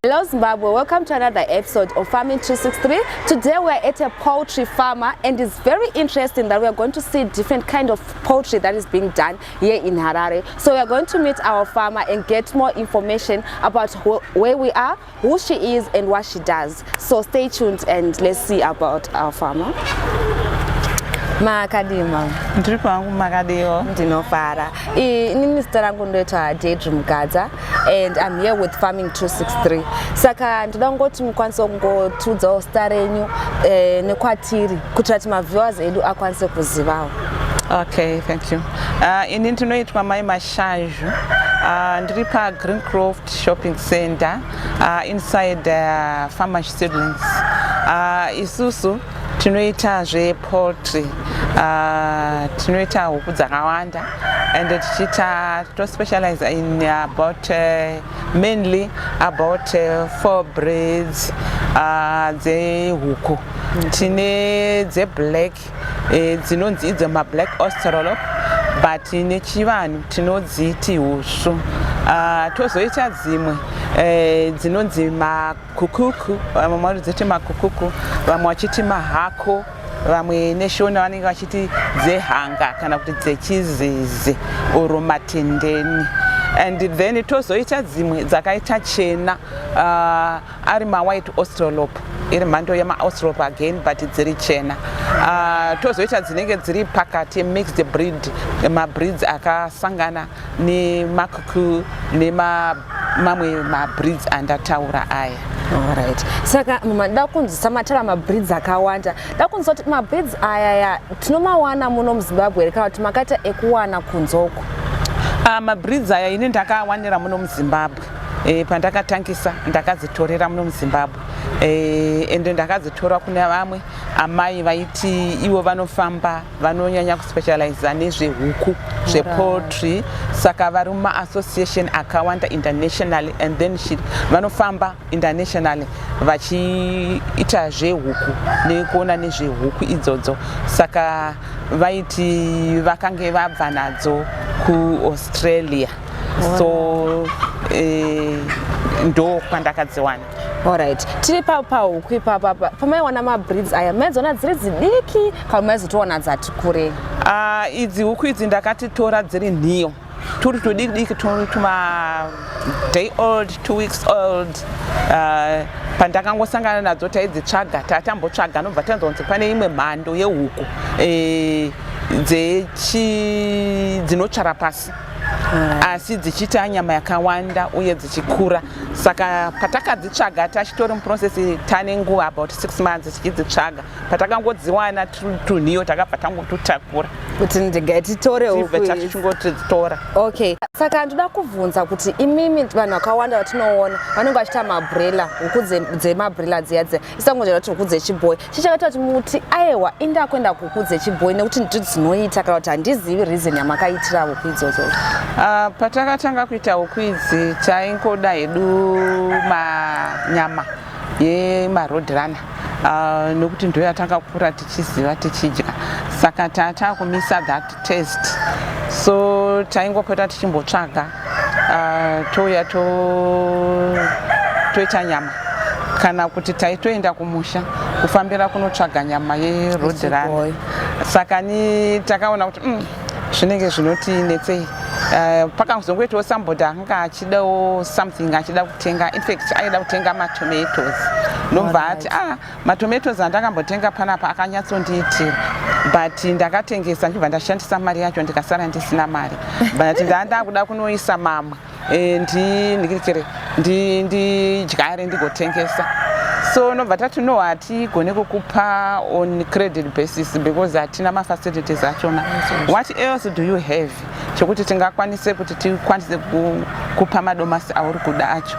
Hello Zimbabwe, welcome to another episode of Farming 363. Today we are at a poultry farmer and it's very interesting that we are going to see different kind of poultry that is being done here in Harare. So we are going to meet our farmer and get more information about where we are, who she is and what she does. So stay tuned and let's see about our farmer. Makadima. Ndripangu makadiyo. Ndinofara. Inini zita rangu ndoitwa Daydream Gadza and I'm here with Farming 263. Saka ndoda ngoti mukwanise kungotudzawo zita renyu nekwatiri kuti vati maviewers edu akwanise kuzivawo. Okay, thank you. Ini ndinoitwa mai Mashazhu. Ndiri Greencroft Shopping Center inside Farmers Seedlings. Isusu tinoita poultry. Tinoita huku dzakawanda and to specialize in about mainly about 4 breeds dze huku. Tine dze black dzinonzi idzo ma black australorp but nechivanhu tinodziti husvu. Tozoita dzimwe dzinonzi makukuku, vamwe vanodziti makukuku, vamwe vachiti mahako, vamwe neshona vanenge vachiti dzehanga kana kuti dzechizizi oro matendeni. And then tozoita dzimwe dzakaita chena ari ma white australorp, iri mhando yama australorp again but dziri chena. Tozoita dzinenge dziri pakati mixed breed, ma breeds akasangana ne makuku ne mamwe ma breeds andataura aya. Alright. Saka mada kunzisa matara ma breeds akawanda. Da kunzisa kuti ma breeds aya tinomawana muno muZimbabwe kana kuti makaita ekuwana kunzoko. Ma breeds aya ini ndakawanira muno muZimbabwe. Pandakatangisa ndakadzitorera muno muZimbabwe. Ende ndakadzitora kuna vamwe amai vaiti ivo vanofamba vanonyanya kuspecialize nezvehuku zvepoultry, saka vari muma association akawanda internationally and then vanofamba internationally vachiita zvehuku nekuona nezvehuku idzodzo, saka vaiti vakange vabva nadzo kuAustralia. So ndo kwandakadziwana. Alright. Tiri pahuku ipapa pamaiwana ma breeds aya maidzona dziri dzidiki kana maizotoona dzati kurei? Idzi huku idzi ndakatitora dziri nhiyo. Turi tudiki turi tuma day old, 2 weeks old. Pandakangosangana nadzo taidzitsvaga, tatambotsvaga nobva tanzonzi pane imwe mhando yehuku dzinotsvara pasi. Asi dzichita nyama yakawanda uye dzichikura, saka patakadzitsvaga tachitori muprocess tane nguva about 6 months tichidzitsvaga. Patakangodziwana tunhiyo takabva tangotutakura kuti ndigatitore huku tachingotitora. Okay, saka ndoda kubvunza kuti imimi vanhu vakawanda vatinoona vanenge vachita mabrela, huku dzemabrela dziyadze isangonjera kuti huku dzechibhoyi. Chichakaita kuti muti aiwa inda kuenda kuhuku dzechibhoyi nekuti nditi dzinoita kana kuti handizivi reason yamakaitira huku idzodzo. Patakatanga kuita huku idzi taingoda hedu nyama yema roadrunner nokuti ndo yatanga kukura tichiziva tichidya, saka tatakumisa that taste. So taingopota tichimbotsvaga touya toita nyama kana kuti taitoenda kumusha kufambira kunotsvaga nyama yeroadrunner. Saka ni takaona kuti zvinenge zvinotinetsei. Pakazongoitawo somebody anga achidawo something achida kutenga, in fact aida kutenga tomatoes. Nobva ati tomatoes andakambotenga panapa akanyatsondiitira, but ndakatengesa ndibva ndashandisa mari yacho ndikasara ndisina mari. But ndakuda kunoisa mamwe ndidyare ndigotengesa. So nobva tati no hatigone kukupa on credit basis because hatina ma-facilities achona. What else do you have chokuti tingakwanise kuti tikwanise kukupa madomasi auri kuda acho?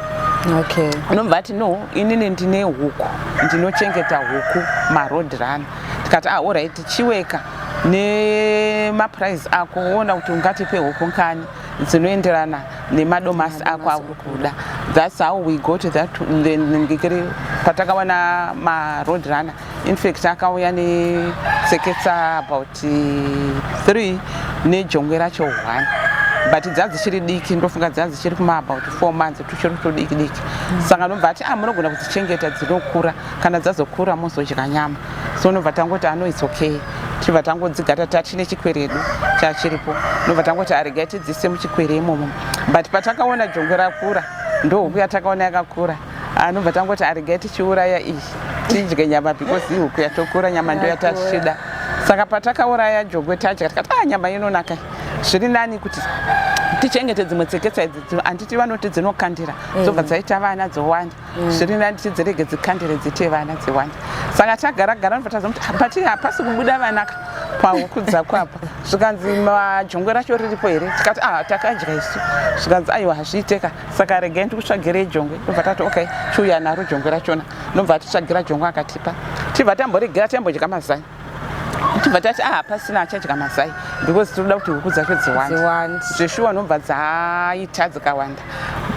Okay. Unobva ati no, inini ndine huku, ndinochengeta huku maroadrunner. Tikati alright, chiweka nemaprice ako uona kuti ungatipe huku nkani dzinoenderana nemadomasi ako auri kuda. That's how we got that. Then patakawana maroadrunner, in fact akauya netseketsa about 3 nejongwe racho 1. but dzichiri diki ndofunga dzichiri kuma about 4 months tuchiri diki saka nobva ati munogona kudzichengeta dzinokura kana dzazokura muzodya nyama so nobva tangoti it's okay tibva tangodzigara tachine chikweredu chachiripo nobva tangoti arega tidzise muchikwere imomo but patakaona jongwe rakura ndohuku yatakaona yakakura nobva tangoti arega tichiuraya iyi tidye nyama because ihuku yatokura nyama ndo yatachida saka patakauraya jongwe tadya tikati nyama inonaka zviri nani kuti tichengete dzimwe tseketsa idzi handiti vanoti dzinokandira dzobva dzaita vana dzowanda zviri nani tidzirege dzikandire dziite vana dziwanda saka tagara nobva taziva kuti pati hapasi kubuda vanaka pahuku dzako apa zvikanzi jongwe racho riripo here tikati takadya isu zvikanzi aiwa hazviiteka saka regai ndikutsvagirei jongwe nobva tati okay chiuya naro jongwe rachona nobva titsvagira jongwe akatipa tibva tamboregera tambodya mazai tibva tati pasina achadya mazai because tinoda kuti huku dzacho dziwande zveshuwa nobva dzaita dzikawanda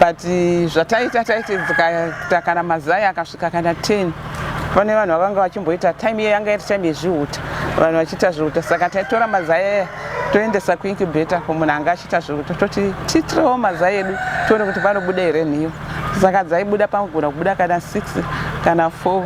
but zvataita taiti dzikaita kana mazai akasvika kana 10 pane vanhu vakanga vachimboita time iyo yanga iri time yezvihuta vanhu vachiita zvihuta saka taitora mazai aya toendesa kuincubator kumunhu anga achiita zvihuta toti titirewo mazai edu tione kuti panobuda here nhiyo saka dzaibuda pangogona kubuda kana 6 kana 4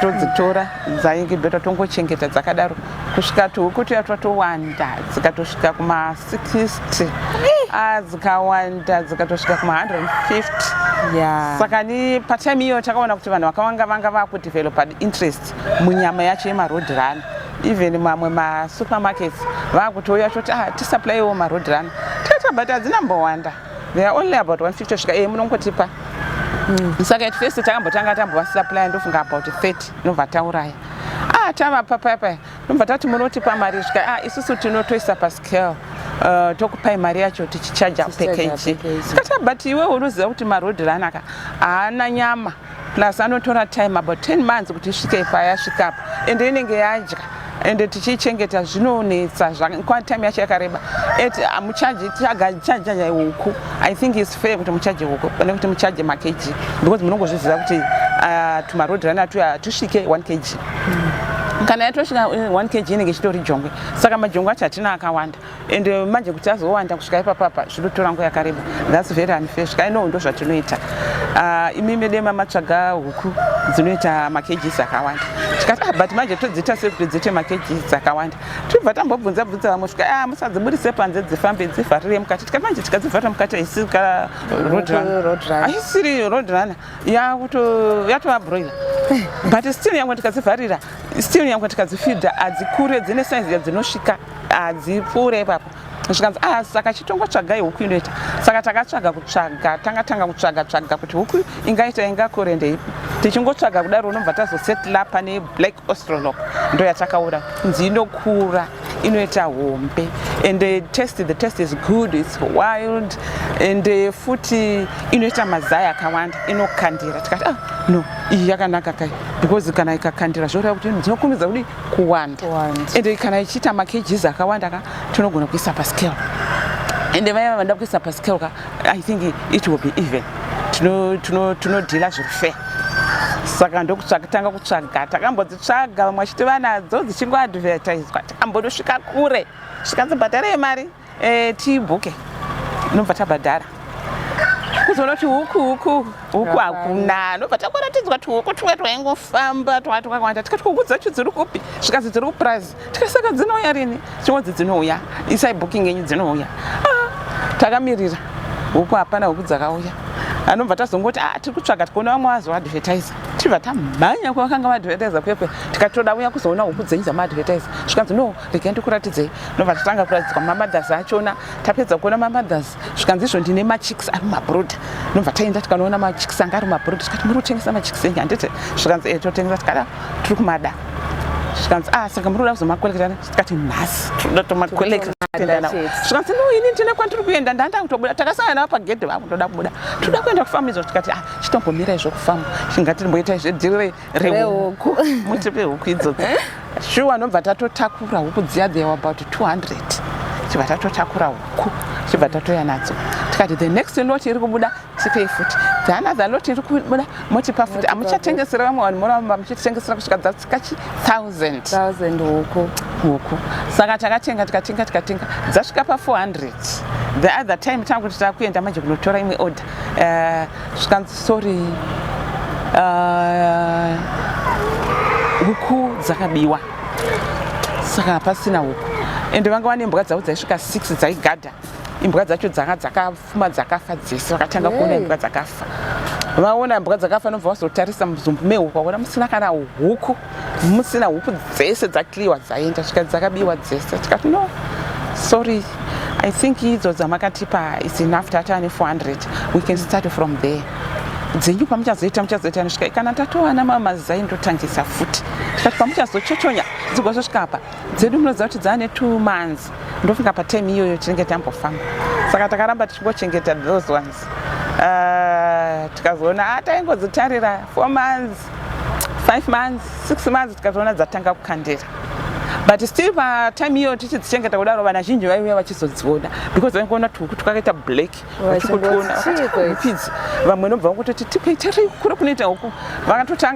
todzitora dzaincubator tongochengeta dzakadaro kusvika tuhuku tuya twatowanda dzikatosvika kuma 60 dzikawanda dzikatosvika kuma 150 saka ni patime iyo takaona kuti vanhu vakawanga vakudeveloped interest munyama yacho yemaroadrunner even mamwe masupermarkets vakutoya toti tisupplyiwo maroadrunner tata but hadzina mbowanda they are only about 150 svika munongotipa saka at first takambotanga tambovasupply ndofunga about 30 nobva tauraya tavapa papa nobva tati munotipa mari svika isusu tinotoisa pascale tokupai mari yacho tichichaja package skata but iwe unoziva kuti maroadrunner haana nyama plus anotora time about 10 months kuti isvike payasvikapo ende inenge yadya ende tichichengeta zvinonetsa time yacho yakareba muchaji chaja huku I think is fair kuti muchaje huku pane kuti muchaje makeji because munongozviziva kuti tumaroadrunner tuya tusvike 1 kg kana yatosvika 1 kg inenge ichitori jongwe saka majongwe acho hatina akawanda ende manje kuti azowanda kusvika ipapapa zvinotora nguva yakareba that's very unfair svika ino ndo zvatinoita imimi dema matsvaga huku dzinoita makgs akawanda tikati but manje todziita sekuti dziite makgs akawanda tobva tambobvunza vamwe svika musadziburise panze dzifambe dzivharire mukati tikati manje tikadzivharira mukati haisi roadrunner haisiri roadrunner yatova broiler but still yangu tikadzivharira still yangu tikadzifidha hadzikure dzine size yadzinosvika hadzipfuure ipapo zvikanzi saka chitongotsvagai huku inoita saka takatsvaga tangatanga kutsvaga kuti huku ingakure ndeipi tichingotsvaga kudaro unobva tazosetla pane black australorp ndo yatakaona kunzi inokura inoita hombe and the taste is good, it's wild and futi inoita mazai akawanda inokandira tikati no iyi yakanaka kai because kana ikakandira zvoreva kuti ndinokumbidza kuti kuwanda and kana ichiita makgs akawanda tinogona kuisa pascale and vaya vanda kuisa pascale I think it will be even tinodhila zviri fair saka ndokutsvaga kutsvaga takambodzitsvaga vamwe vachiti vanadzo dzichingoadvertiswa takambodosvika kure svikanzi bhadharei mari tibhuke nobva tabhadhara kuzoona kuti huku hakuna nobva takuratidzwa kuti huku tumwe twaingofamba twakawanda tikati huku dzacho dziri kupi zvikanzi dziri kuprize tikasaka dzinouya rini chingodzi dzinouya isai booking yenyu dzinouya takamirira huku hapana huku dzakauya anobva tazongoti tiri kutsvaga tikuona vamwe vazoadvertise tibva tamhanya kwavakanga vaadvertise kwepe tikatoda uya kuzoona huku dzenyu dzamaadvertise zvikanzi no regai ndikuratidzei nobva tatanga kuratidzwa mamamothers achona tapedza kuona mamamothers zvikanzi izvo ndine machicks ari mabroda nobva taenda tikanoona machicks anga ari mabroda tikati muri kutengesa machicks enyu handiti zvikanzi totengesa tikada tiri kumada zvikanzi saka muri kuda kuzomakolekta tikati nhasi tinoda tomakolekta zvikanzi no ini ndine kwandiri kuenda ndanda kutobuda takasangana navo pagedhe vakutoda kubuda toda kuenda kufamu izvo tikati chitombomirai zvokufamu chingatimboita zvedhiri rehuku mutipe huku idzodzo shuwa nobva tatotakura huku dziya they were about 200 chibva tatotakura huku chibva tatoya nadzo tikati the next lot iri kubuda tipei futi the another lot iri kubuda motipa futi hamuchatengesera vamwe vanhu moramba muchitengesera kusvika dzatsika 1000 huku saka takatenga tikatenga dzasvika pa 400 the other time tanguti takuenda manje kunotora imwe order zvikanzi sorry huku dzakabiwa saka pasina huku ende vanga vane imbwa dzavo dzaisvika 6 dzaigadha imbwa dzacho dzakafuma dzakafa dzese vakatanga kuona imbwa dzakafa vaona imbwa dzakafa nobva vazotarisa muzumbu mehuku vaona musina kana huku musina huku dzese dzakliwa dzaenda svika dzakabiwa dzese tikati no sorry I think idzo dzamakatipa is enough tata ane 400 we can start from there dzenyu pamuchazoita nosvika kana tatowana mamazai ndotangisa futi tikati pamuchazochochonya dzigozosvika apa dzedu munoziva kuti dzaane 2 months ndofika patime iyoyo tinenge tambofamba saka takaramba tichingochengeta those ones tikazoona taingodzitarira 4 months 5 months 6 months tikazoona dzatanga kukandira but still patime iyoyo tichidzichengeta kudaro vana zhinji vaiuya vachizodziona because vaingoona tuhuku twakaita black vachikotoona vakapidzi vamwe nobva vakutoti tipei kure kunoita huku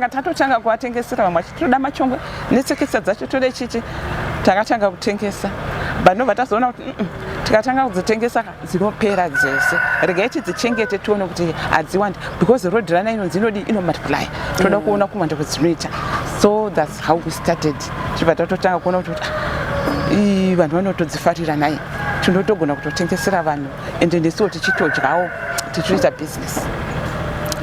tatotanga kuvatengesera vamwe vachitoda machongwe netsekesa dzacho tode chichi takatanga kutengesa but nobva tazoona kuti tikatanga kudzitengesa dzinopera dzese regai tidzichengete tione kuti hadziwandi because roadrunner inonzi inodi inomultiply toda kuona kuwanda kwedzinoita so that's how we started chibva tatotanga kuona kuti vanhu vanotodzifarira nai tinotogona kutotengesera vanhu ende nesiwo tichitodyawo tichiita business.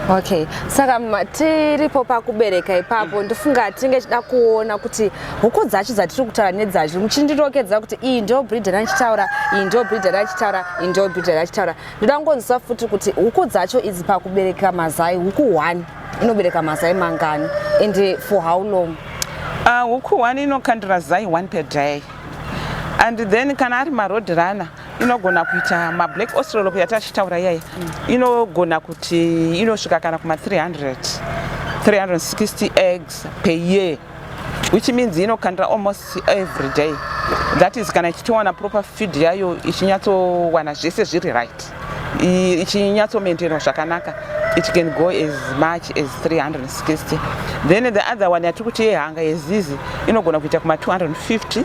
Okay, saka tiripo pakubereka ipapo ndofunga tinge chida kuona kuti huku dzacho dzatiri kutaura nedzacho muchindirokedza kuti iyi ndio breeder rachitaura iyi ndio breeder rachitaura iyi ndio breeder rachitaura ndoda ngonzwa futi kuti huku dzacho idzi pakubereka mazai huku 1 inobereka mazai mangani and for how long? Huku 1 inokandira zai 1 per day and then kana ari maroadrunner inogona kuita mablack australorp yatachitaura yai inogona kuti inosvika kana kuma 360 eggs per year which means inokandira almost every day. That is kana ichitowana proper feed yayo ichinyatsowana zvese zviri right ichinyatsomaintainwa zvakanaka it can go as much as 360. Then the other one yatiri kuti yehanga yezizi inogona kuita kuma 250.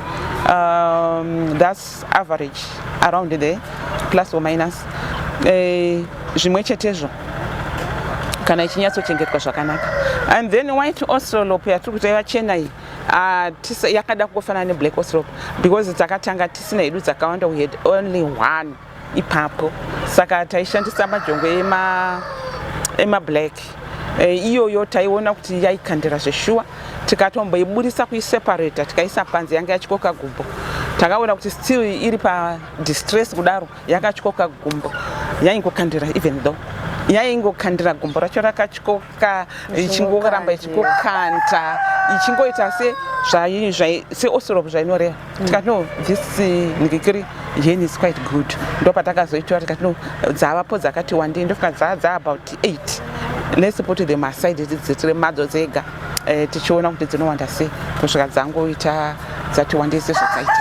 That's average around there plus or minus zvimwe chetezvo kana ichinyatsochengetwa zvakanaka. And then white australorp yatiri kuti yavachena iyi yakada kungofanana neblack australorp because takatanga tisina hedu dzakawanda, we had only 1 ipapo saka taishandisa majongwe ema-black iyoyo taiona kuti yaikandira zveshuwa tikatomboiburisa kuiseparata tikaisa panze yanga yachikoka gumbo takaona kuti still iri padistress kudaro yakachikoka gumbo yaingokandira even though yaingokandira gumbo racho rakachikoka ichingoramba ichingokanda ichingoita seaustralorp zvainoreva tikati no this ndikikiri yen is quite good ndopatakazoitora tikati no dzavapo dzakati wandei ndofika dzaa about 8. Let's put the maside dzitire madzo dzega tichiona kuti dzinowanda sei kusvika dzangoita dzati wandese zvakaita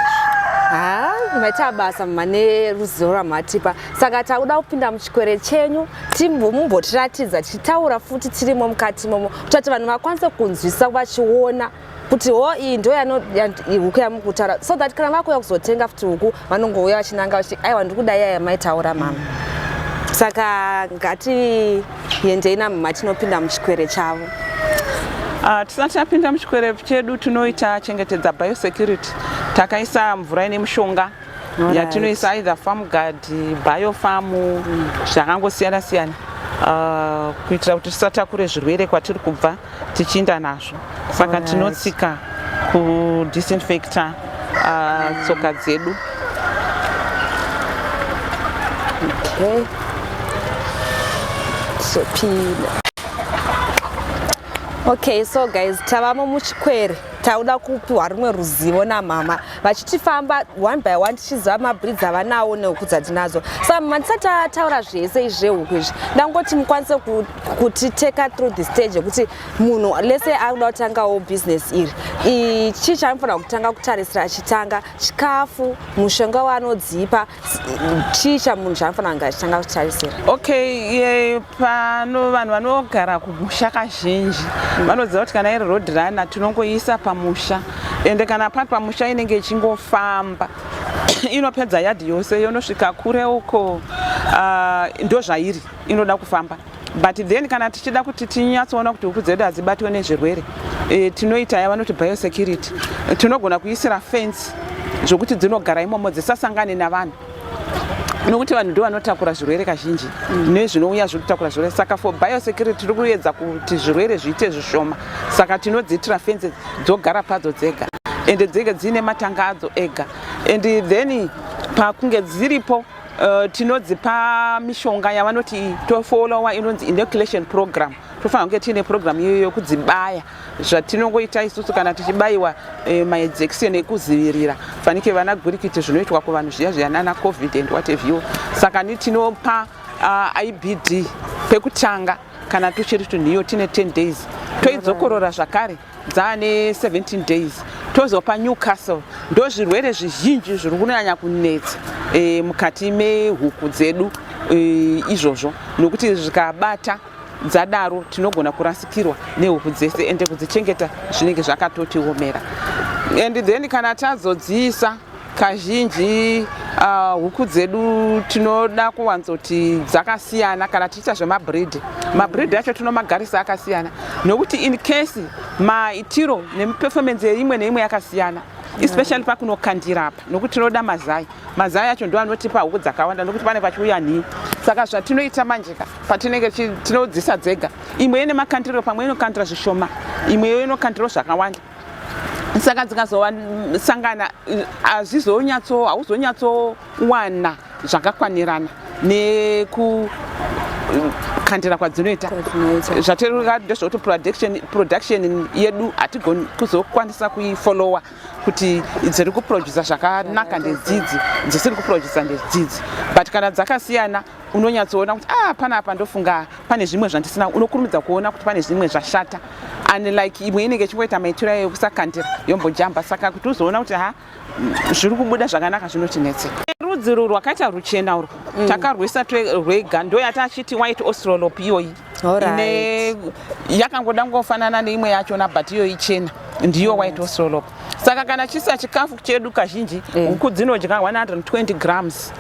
maita basa mane ruzivo ramatipa saka takuda kupinda muchikwere chenyu timbomumbotiratidza tichitaura futi tirimo mukati momo kuti vanhu vakwanise kunzwisa vachiona kuti iyi ndo huku yamukutaura so that kana vakuya kuzotenga futi huku vanongouya vachinanga vachi aiwa ndikuda yaya maitaura mama. Saka ngatiendei namwe matinopinda muchikwere chavo. Tisati tapinda muchikwere chedu tinoita chengetedza biosecurity. Takaisa mvura ine mushonga yatinoisa either farm guard, biofarm zvakangosiyana siyana kuitira kuti tisatakure zvirwere kwatiri kubva tichiinda nazvo. Saka tinotsika kudisinfecta tsoka dzedu. Okay. Okay, so guys, tavamo muchikwere tauda kupiwa rumwe ruzivo namama vachitifamba 1 by 1 tichiziva mabreeds avanawo nehuku dzatinadzo. Saka mama tisati taura zvese zvehuku izvi ndangoti mukwanise kutiteka through the stage yekuti munhu lese akuda kutangawo business iri chii chaanofanira kutanga kutarisira achitanga chikafu mushonga waanodzipa chii chamunhu chaanofanira kunge achitanga kutarisira. Okay, pano vanhu vanogara kumusha kazhinji vanoziva kuti kana iri roadrunner tinongoisa pamusha ende kana pari pamusha inenge ichingofamba inopedza yadhi yose yonosvika kure uko ndo zvairi inoda kufamba. But then kana tichida kuti tinyatsoona kuti huku dzedu hadzibatwe nezvirwere tinoita yavanoti biosecurity, tinogona kuisira fence zvokuti dzinogara imomo dzisasangane navanhu, nokuti vanhu ndo vanotakura zvirwere kazhinji nezvinouya zvekutakura zvirwere. Saka for biosecurity tiri kuedza kuti zvirwere zviite zvishoma, saka tinodziitira fence dzogara padzo dzega ende dzega dzine matanga adzo ega. And then pakunge dziripo tinodzipa mishonga yavanoti tofolowa inonzi inoculation program. Tofanira kunge tiine program iyoyo yokudzibaya zvatinongoita isusu kana tichibayiwa majekiseni ekudzivirira fanike vana gurikiti zvinoitwa kuvanhu zviya zviya nana covid and whatever. Saka ni tinopa IBD pekutanga kana tuchiri tunhiyo tine 10 days, toidzokorora zvakare dzaane 17 days, tozopa Newcastle. Ndo zvirwere zvizhinji zviri kunyanya kunetsa mukati mehuku dzedu izvozvo, nokuti zvikabata dzadaro tinogona kurasikirwa nehuku dzese ende kudzichengeta zvinenge zvakatotiomera. And then kana tazodziisa kazhinji huku dzedu tinoda kuwanzoti dzakasiyana. Kana tiita zvemabreed acho tinomagarisa akasiyana, nokuti in case maitiro neperformance yeimwe neimwe yakasiyana, especially pakunokandira apa, nokuti tinoda mazai acho ndo anotipa huku dzakawanda, nokuti pane pachiuya nhii. Saka zvatinoita manjika patinenge tinodzisa dzega, imwe ine makandiro, pamwe inokandira zvishoma, imwe inokandira zvakawanda. Saka dzikazosangana hauzonyatsowana zvakakwanirana nekukandira kwadzinoita. Zvateruka ndezvokuti production yedu hatigoni kuzokwanisa kuifolowa kuti dziri kuprodusa zvakanaka ndedzidzi, dzisiri kuprodusa ndedzidzi. But kana dzakasiyana unonyatsoona kuti panapa ndofunga pane zvimwe zvandisina, unokurumidza kuona kuti pane zvimwe zvashata. And like imwe inenge ichimboita maitiro ayo kusakandira yombojamba. Saka kuti uzoona kuti zviri kubuda zvakanaka zvinotinetsera. Rudzi rwakaita ruchena urwu takarwisa rwega, ndo yatachiti white australorp iyoyi. Yakangoda ngofanana neimwe yachona but iyo ichena ndiyo white australorp. Saka kana chisa chikafu chedu kazhinji huku dzinodya 120 grams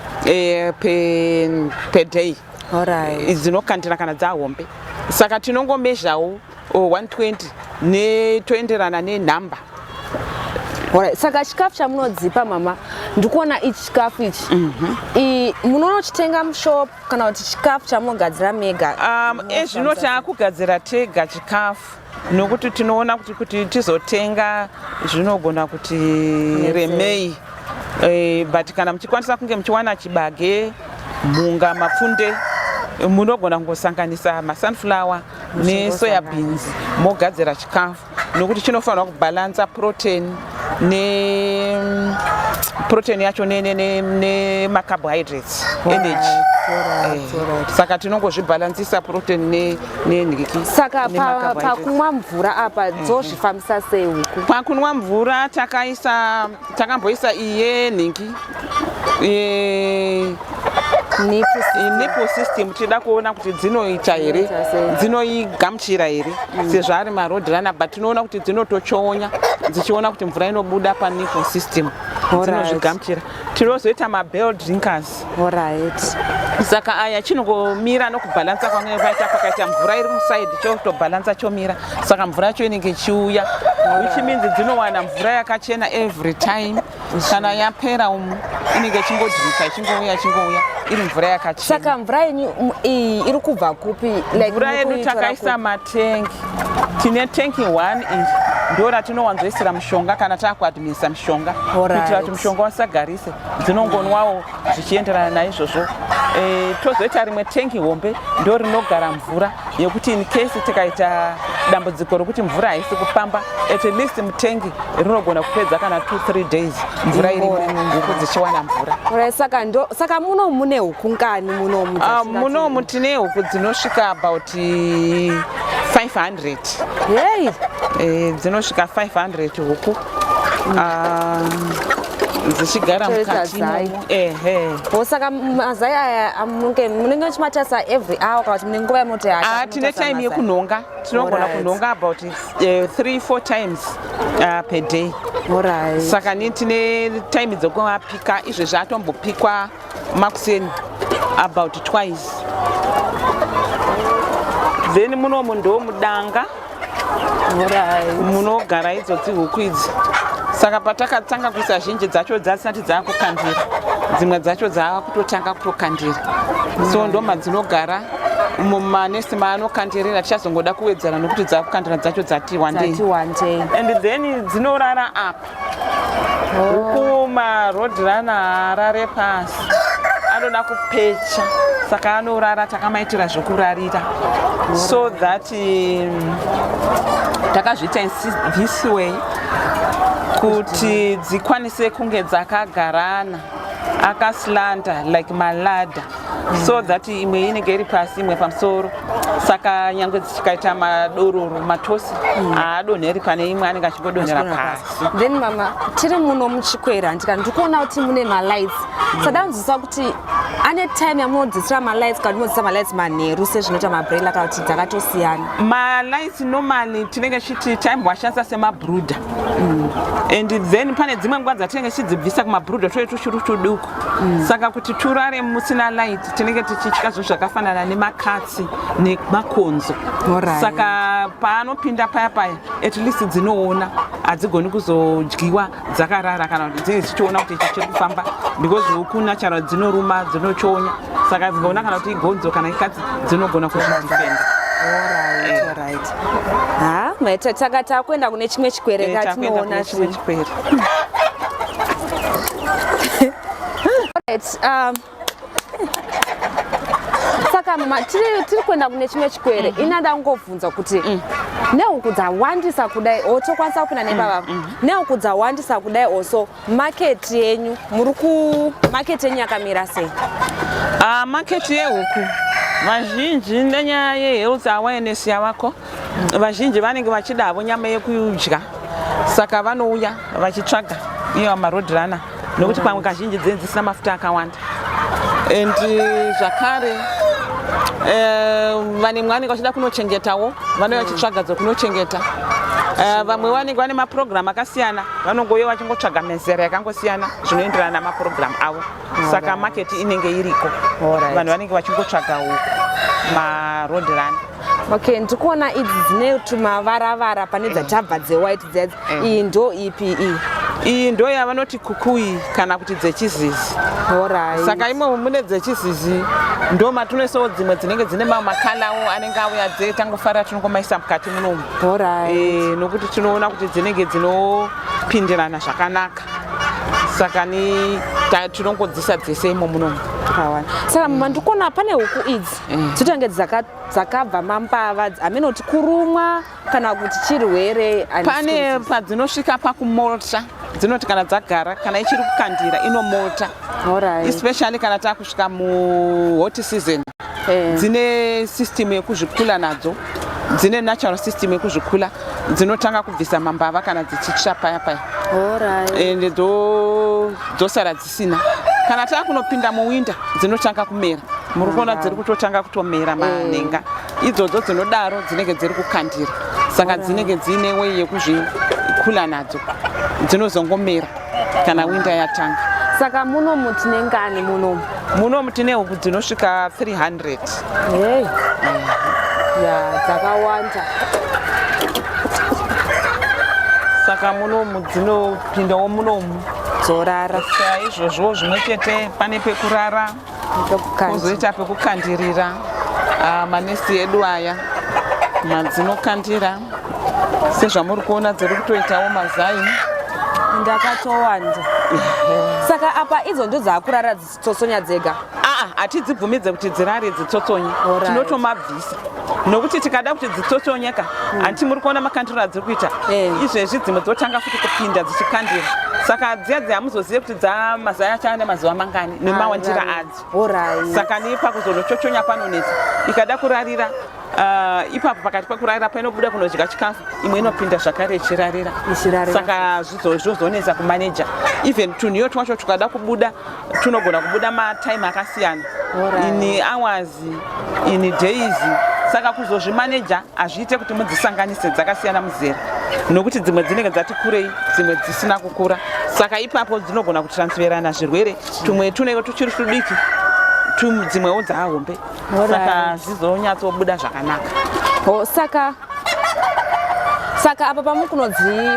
per day dzinokandira kana dzahombe. Saka tinongomezhawo 120 netoenderana nenhamba. Saka chikafu chamunodzipa mama, ndikuona ichi chikafu ichi munochitenga mushop kana kuti chikafu chamunogadzira mega? Ezvino taakugadzira tega chikafu, nokuti tinoona kuti tizotenga zvinogona kuti remei. But kana muchikwanisa kunge muchiwana chibage, mhunga, mapfunde, munogona kungosanganisa masunflower nesoya beans mogadzira chikafu, nokuti chinofanira kubalansa protein protein yacho nemacarbohydrates, energy. Saka tinongozvibalansisa protein nenhiki. Saka pakunwa mvura apa dzozvifambisa sei huku? Pakunwa mvura takamboisa iye nhingi nipple system, tida kuona kuti dzinoita here, dzinoigamuchira here, sezvo ari maroadrunner. But tinoona kuti dzinotochonya dzichiona kuti mvura inobuda panipple system, dzinozvigamuchira. Tinozoita mabell drinkers. Saka aya chinongomira nokubalansa kwamwe paita pakaita mvura iri musaidi chotobalansa chomira. Saka mvura yacho inenge ichiuya, which means dzinowana mvura yakachena every time. Kana yapera inenge ichingodrika ichingouya iri mvura yakachena. Saka mvura yenyu iri kubva kupi? Mvura yedu takaisa matengi. Tine tengi 1 inch ndo ratinowanzoisira mushonga kana taakuadhimisa mushonga, kuitira kuti mushonga wasagarise, dzinongonwawo zvichienderana naizvozvo. Tozoita rimwe tengi hombe ndo rinogara mvura yekuti in case tikaita dambudziko rokuti mvura haisi kupamba, at least mutengi rinogona kupedza kana 2-3 days mvura irimo, huku dzichiwana mvura. Saka mune huku ngani munomu? Munomu tine huku dzinosvika about 500. Yey! Dzinosvika 500 huku. dzichigara mukati imomo. Saka mazai aya munenge muchimatasa every hour kana kuti mune nguva yemunoti tine time yekunhonga, tinogona kunhonga about 3-4 times per day. Saka tine time dzokumapika, izvezvi atombopikwa makuseni about twice. Then munomu ndo mudanga munogara idzodzi huku idzi. Saka patakatanga kuisa zhinji dzacho dzasati dzakukandira, dzimwe dzacho dzakutotanga kutokandira. So ndo madzinogara manesi maanokandirira, tichazongoda kuwedzera nokuti dzakukandira dzacho dzati one day. And then dzinorara apa. Huku maroadrunner harare pasi anoda kupecha, saka anorara takamaitira zvokurarira, so that takazviita this way kuti dzikwanise kunge dzakagarana akaslanda like maladder, so that imwe inenge iri pasi imwe pamusoro. Saka nyangwe dzichikaita madororo matosi haadonheri pane imwe, anenge achingodonhera pasi. Then mama, tiri muno muchikwera ndikuona kuti mune malights. Sadanzisa kuti ane time yamunodzisira malights kana munodzisa malights manheru sezvinoita mabrela kana kuti dzakatosiyana. Malights normally tinenge chiti time washandisa semabrooder. And then pane dzimwe nguva dzatinenge tichidzibvisa kumabbrooder toye tuchiri tuduku. Saka kuti turare musina light tinenge tichitya zvinhu zvakafanana nemakatsi nemakonzo. Saka paanopinda paya at least dzinoona, hadzigoni kuzodyiwa dzakarara kana kuti dzinenge dzichiona kuti ichi chiri kufamba, because huku natural dzinoruma dzinochonya. Saka dzigoona kana kuti igonzo kana ikatsi dzinogona kuzvidifenda. Alright. Maita takata kuenda kune chimwe chikwere katinoona chikwere. Saka mama, tiri kuenda kune chimwe chikwere, inada ngovhunza kuti nehuku dzawandisa kudai, tokwanisa kupinda nebaba, nehuku dzawandisa kudai also market yenyu, market yenyu yakamira sei? Market yehuku vazhinji nenyaya yehealth awareness yavako, vazhinji vanenge vachidavo nyama yekudya, saka vanouya vachitsvaga iyo maroadrunner nokuti pamwe kazhinji dzenzi dzisina mafuta akawanda. And zvakare vane vanenge vachida kunochengetawo, vanenge vachitsvaga dzokunochengeta. Vamwe vanenge vane maprogram akasiyana, vanongouya vachingotsvaga mizera yakangosiyana zvinoenderana namaprogram avo. Saka market inenge iriko, vanhu vanenge vachingotsvaga maroadrunner. Okay, ndikuona idzi dzine tumavaravara pane dzatabva dzewhite dzedzi. Iyi ndo ipi iyi? Iyi ndo yavanoti kukui kana kuti dzechizizi. Saka imwe mune dzechizizi ndo matinoisawo dzimwe dzinenge dzine makalawo anenge auya dzetangofara tinongomaisa mukati munomu. Nokuti tinoona kuti dzinenge dzinopindirana zvakanaka. Saka tinongodzisa dzese imo munomu. Saka mama, ndikuona pane huku idzi dzitonge dzakabva mambava, amenoti kurumwa kana kuti chirwere. Pane padzinosvika pakumolta, dzinoti kana dzagara kana ichiri kukandira inomolta. Especially kana takusvika muhot season, dzine system yekuzvikula nadzo, dzine natural system yekuzvikula, dzinotanga kubvisa mambava kana dzichitsva paya. And dzosara dzisina. Kana takunopinda muwinda dzinotanga kumera, muri kuona dziri kutotanga kutomera manhenga. Idzodzo dzinodaro dzinenge dziri kukandira, saka dzinenge dzine way yekuzvikula nadzo, dzinozongomera kana winda yatanga. Saka munomu tine ngani munomu? Munomu tine huku dzinosvika 300. Dzakawanda. Saka munomu dzinopindawo munomu dzorara. Izvozvo zvimwe chete, pane pekurara, kozoita pekukandirira. Manesi edu aya madzinokandira, sezvamuri kuona dziri kutoitawo mazai. Ndakatowanda. Saka apa idzo ndo dzakurara dzichitotsonya dzega? Hatidzibvumidze kuti dzirare dzitotsonye, tinotomabvisa. Nokuti tikada kuti dzitotsonyeka, hanti muri kuona makandiro adziri kuita, izvezvi dzimwe dzotanga futi kupinda dzichikandira. Saka dziya hamuzozive kuti mazai acho ane mazuva mangani nemawandira adzo. Saka nepakuzonochochonya panonetsa. Ikada kurarira ipapo pakati pekurarira painobuda kunodya chikafu imwe inopinda zvakare ichirarira saka zvozonetsa kumaneja even tunhiyo twacho tukada kubuda tunogona kubuda matime akasiyana in hours in days saka kuzozvimaneja hazviite kuti mudzisanganise dzakasiyana muzera nokuti dzimwe dzinenge dzati kurei dzimwe dzisina kukura saka ipapo dzinogona kutransferana zvirwere tumwe tunenge tuchiri tudiki dzimwewo dzaahombe saka zvizonyatsobuda zvakanaka saka apa pamukunodzi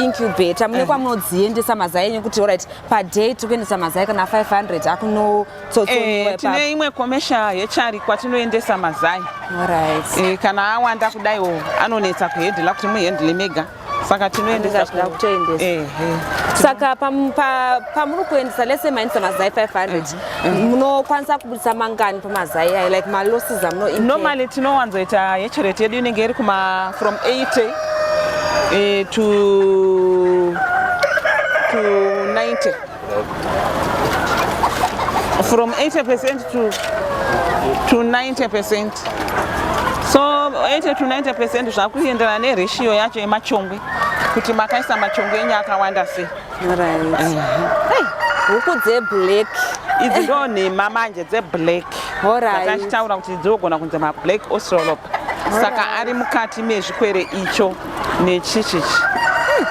incubate mune kwamunodziendesa mazai enyu kuti alright paday tikuendesa mazai kana 500 akunotsotsoiwa tine imwe commercial yechari kwatinoendesa mazai kana awanda kudaiwo anonetsa kuhendla kuti muhendle mega saka tinoendesa saka pamuri kuendesa lese maendesa mazai 500 munokwanisa kubudisa mangani pamazai ai like malosses normally tinowanzoita yechireti yedu inenge iri kuma from 80 to 90 from 80% to 90%. So 80 to 90% zvakuenderana neratio yacho yemachongwe kuti makaisa machongwe enyu akawanda sei. Huku dze-black idzi ndo nhema manje dze-black dzakachitaura kuti dzinogona kunzi ma-black australop saka ari mukati mezvikwere icho nechichichi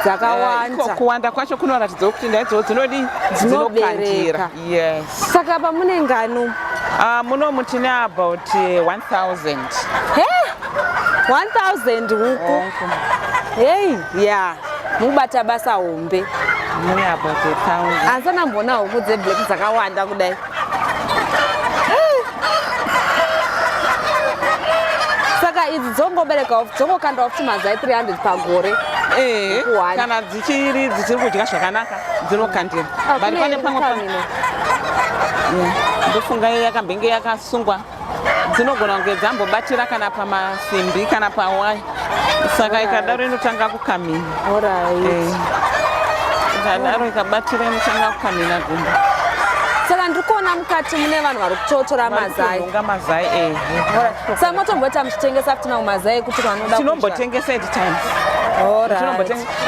dzakawanda kuwanda kwacho kunoratidza kuti ndaidzo dzinodi dzinokandira. Yes. Saka apa mune ngano munomu tine about 1000. 1000 huku hey yeah mubata basa hombe mune about 1000. Ansana mbona huku dze-black dzakawanda kudai. Saka idzi dzongobereka dzongokanda kuti mazai 300 pagore. Kana dzichiri kudya zvakanaka dzinokandira. Bari pane pamwe ndofunga yakambenge yakasungwa dzinogona kunge dzambobatira kana pamasimbi kana pawaya saka ikadaro inotanga kukamina. Ikadaro ikabatira inotanga kukamina gumbo. Saka ndikuona mukati mune vanhu vari kutotora mazai. Mazai saka motombota muchitengesa kuti mazai kuti vanoda tinombotengesa at times.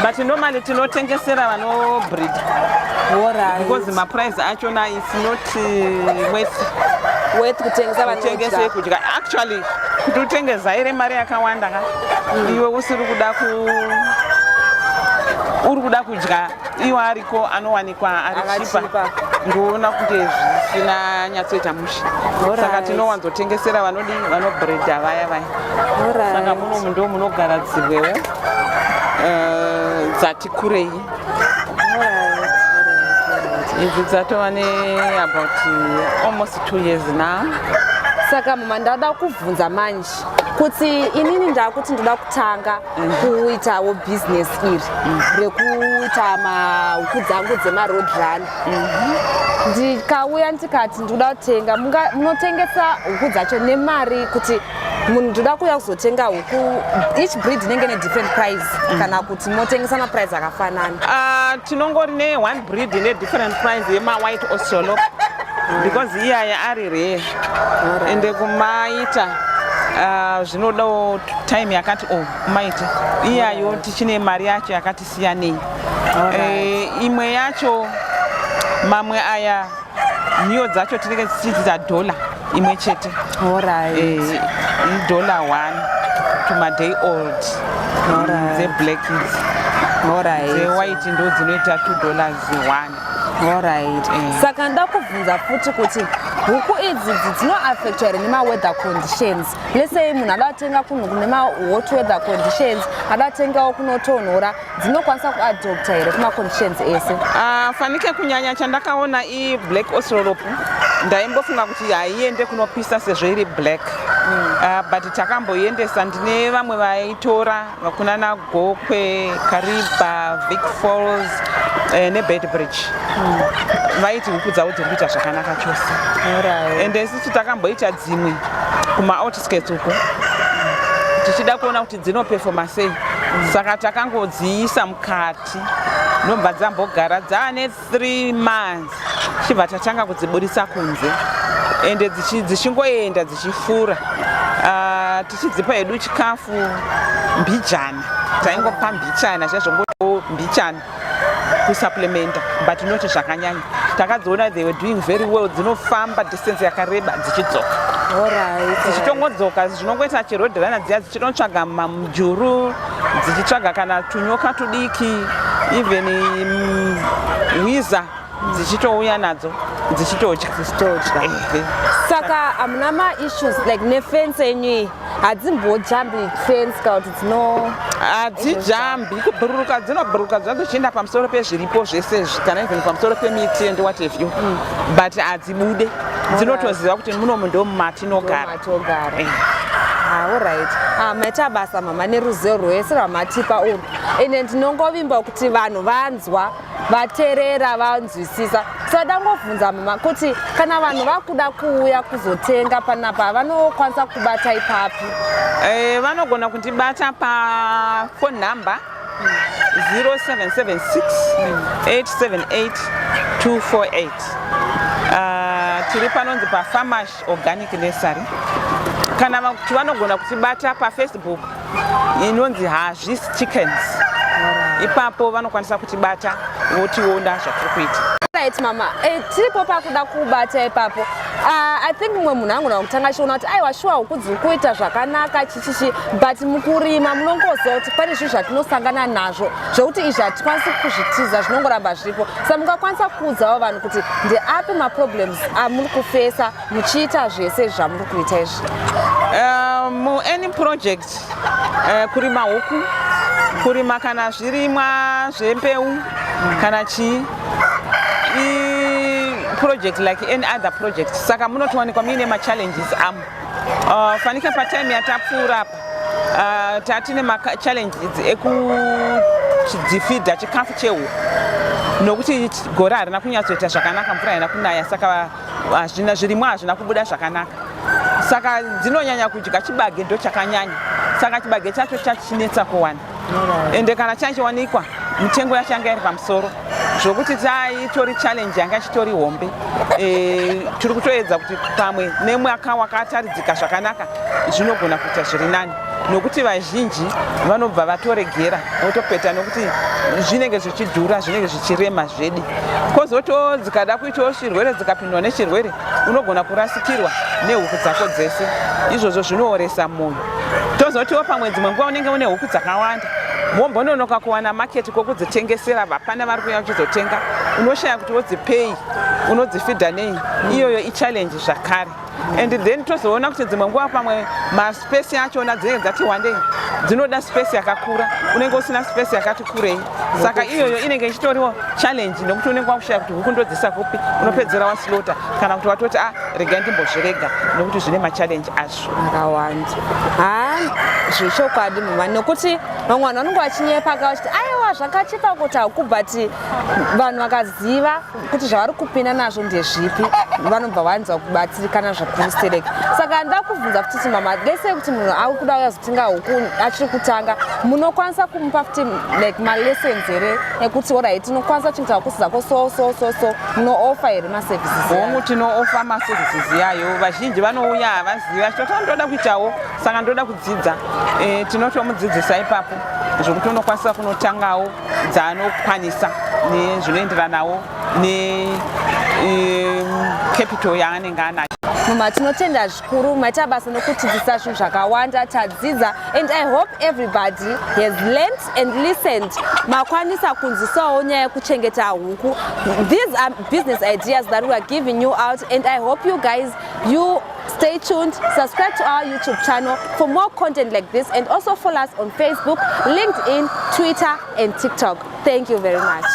But normally tinotengesera vano breed. Because my price actually is not worth kutengesa vanotengesa kudya. Actually kutotengesa ire mari yakawanda ka iwe usiri kuda uri kuda kudya iwe ariko anowanikwa ari chipa ndoona kuti zvisina nyatsoita mushi saka tinowanzotengesera vanodi vanobreedha vaya saka munomu ndo munogara dzimwewo dzati kurei. Idzi dzatova ne about almost 2 years now. Saka mama ndada kuvunza manje kuti inini ndakuti ndoda kutanga kuitawo business iri rekuita mahuku dzangu dzema-roadrunner. Ndikauya ndikati ndoda kutenga munotengesa huku dzacho nemari kuti munhu ndoda kuuya kuzotenga huku each breed inenge ne different price kana kuti motengesa maprice akafanana. Tinongori ne one breed ne different price yema-white australop because iyaya ari rare ende kumaita zvinodawo time yakati kumaita iyayo tichine mari yacho yakati siyanei. Imwe yacho mamwe aya nhiyo dzacho tinenge tichidza $1 imwe chete. $1 to my day old. Black white ndo dzinoita $2 1. Saka ndakubvunza futi kuti huku idzi dzinoaffectwa here nema-weather conditions. Let's say munhu adatenga kunhu kune ma-hot weather conditions adatengawo kunotonhora dzinokwanisa kuadopta here kuma-conditions ese. Fanike kunyanya chandakaona i-black australop ndaimbofunga kuti haiende kunopisa sezvo iri black. But takamboiendesa ndine vamwe vaitora vakunana Gokwe, Kariba, Vic Falls neBedbridge. Vaiti huku dzavo dziri kuita zvakanaka chose. Ende isusu takamboita dzimwe kuma-outskirts uko tichida kuona kuti dzinopefoma sei. Saka takangodziisa mukati nobva dzambogara dzane 3 months chibva tatanga kudziburisa kunze ende dzichingoenda dzichifura tichidzipa hedu chikafu mbijana taingopa mbichana chazvongoto mbichana kusupplementa but not zvakanyanya takadziona they were doing very well dzinofamba distance yakareba dzichidzoka dzichitongodzoka zvinongoita chirodhirana dziya dzichitotsvaga mamujuru dzichitsvaga kana tunyoka tudiki even hwiza dzichitouya nadzo dzichitodya. Saka hamuna ma-issues like nefence yenyu hadzimbojambi fence kana kuti dzino hadzijambi kubhururuka dzinobhururuka zvadzo chienda pamusoro pezviripo zvese kana even pamusoro pemiti and what have you but hadzibude dzinotoziva kuti munomu ndomatinogara. Alright. Maita basa mama neruzivo rwese rwamatipa urwu ende ndinongovimba kuti vanhu vanzwa vateerera vanzwisisa so ndangobvunza mama kuti kana vanhu vakuda kuuya kuzotenga panapa vanokwanisa kubata ipapi? Vanogona kundibata phone number 0776 878 248. Tiri panonzi Farmers Organic Nursery. Kana kuti vanogona kutibata Facebook inonzi Hazvis Chickens. Ipapo vanokwanisa kutibata votiona zvatiri kuita. Right mama, tiripo pakuda kubata ipapo. I think mumwe munhu angona kutanga achiona kuti aiwa shuwa huku dziri kuita zvakanaka chichichi but mukurima munongoziva kuti pane zvinhu zvatinosangana nazvo zvokuti izvi hatikwanisi kuzvitiza zvinongoramba zviripo saka mungakwanisa kuudzawo vanhu kuti ndeapi maproblems amuri kufesa muchiita zvese zvamuri kuita izvi? Any project kurima huku kurima kana zvirimwa zvembeu kana chii project like any other project saka munotowanikwa muine machallenges amo fanika patime yatapfuura apa tatine machallenges ekudzifidha chikafu chehuku nokuti gore harina kunyatsoita zvakanaka mvura haina kunaya saka zvirimwa hazvina kubuda zvakanaka saka dzinonyanya kudya chibage ndo chakanyanya saka chibage chacho chachinetsa kuwana ende kana chachiwanikwa mitengo yacho yanga iri pamusoro zvokuti taitori challenge yanga chitori hombe tiri kutoedza kuti pamwe nemwaka wakataridzika zvakanaka zvinogona kuita zviri nani nokuti vazhinji vanobva vatoregera votopeta nokuti zvinenge zvichidhura zvinenge zvichirema zvedi kozoto dzikada kuitawo zvirwere dzikapindwa nechirwere unogona kurasikirwa nehuku dzako dzese izvozvo zvinooresa munhu tozotiwo pamwe dzimwe nguva unenge une huku dzakawanda mombononoka kuwana maketi kokudzitengesera vapana vari kuuya kuchizotenga unoshaya kuti wodzipei unodzifidha nei iyoyo ichallenge zvakare and then tozoona kuti dzimwe nguva pamwe maspesi achona dzinenge dzati wandei dzinoda spesi yakakura unenge usina spesi yakati kurei saka iyoyo inenge ichitoriwo challenge nokuti unenge wakushaya kuti huku ndodzisa kupi unopedzera wasilota kana kuti watoti regai ndimbozvirega nokuti zvine machallenge azvo akawanda. Zvichokwadi mama nokuti vamwe vanhu vanenge vachinyepa vachiti aiwa zvakachipa kuti huku but vanhu vakaziva kuti zvavari kupinda nazvo ndezvipi vanobva vanzwa kubatsirikana zvikuru stereka saka ndakubvunza kuti mama lese kuti munhu akuda uyazotenga huku achiri kutanga munokwanisa kumupa futi like malessons here ekuti alright tinokwanisa kuchengeta huku dzako so munooffer here maservices hongu tinooffer maservices yayo vazhinji vanouya havaziva totandoda kuitawo saka ndoda kudzidza tinotomudzidzisa ipapo zvokuti unokwanisa kunotangawo dzaanokwanisa nezvinoenderanawo necapital yaanenge anayo. Mama tinotenda zvikuru maita basa nokudzidzisa zvinhu zvakawanda tadzidza and I hope everybody has learned and listened makwanisa kunzisawo nyaya yekuchengeta huku. These are business ideas that we are giving you out and I hope you guys stay tuned, subscribe to our YouTube channel for more content like this and also follow us on Facebook, LinkedIn, Twitter and TikTok. Thank you very much.